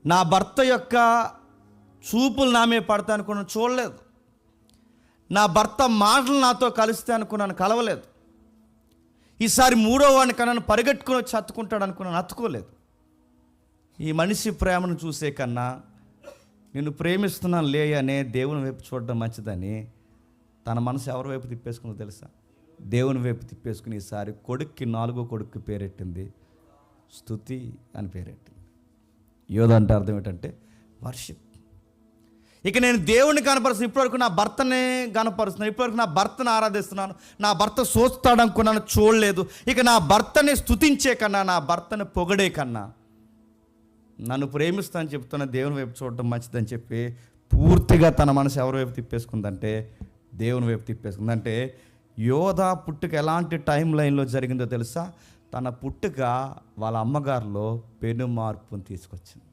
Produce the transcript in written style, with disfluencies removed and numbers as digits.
నా భర్త యొక్క చూపులు నా మీద పడతా అనుకున్నాను, చూడలేదు. నా భర్త మాటలు నాతో కలిస్తే అనుకున్నాను, కలవలేదు. ఈసారి మూడో వాడిని కన్నా పరిగెట్టుకుని వచ్చి హత్తుకుంటాడు అనుకున్నాను, హత్తుకోలేదు. ఈ మనిషి ప్రేమను చూసే కన్నా నిన్ను ప్రేమిస్తున్నాను లే అనే దేవుని వైపు చూడడం మంచిదని తన మనసు ఎవరి వైపు తిప్పేసుకుందో తెలుసా? దేవుని వైపు తిప్పేసుకుని ఈసారి కొడుక్కి, 4గో కొడుక్కి పేరెట్టింది స్తుతి అని పేరెట్టింది. యోధ అంటే అర్థం ఏంటంటే వర్షిప్. ఇక నేను దేవుణ్ణి కనపరుస్తున్నాను, ఇప్పటివరకు నా భర్తనే కనపరుస్తున్నాను, ఇప్పటివరకు నా భర్తను ఆరాధిస్తున్నాను, నా భర్త చూస్తాడు అనుకున్నాను, చూడలేదు. ఇక నా భర్తని స్తుతించే కన్నా, నా భర్తని పొగడే కన్నా నన్ను ప్రేమిస్తానని చెప్తున్న దేవుని వైపు చూడటం మంచిదని చెప్పి పూర్తిగా తన మనసు ఎవరి వైపు తిప్పేసుకుందంటే దేవుని వైపు తిప్పేసుకుందంటే యోధ పుట్టుక ఎలాంటి టైం లైన్లో జరిగిందో తెలుసా? తన పుట్టుక వాళ్ళ అమ్మగారిలో పెను మార్పును తీసుకొచ్చింది.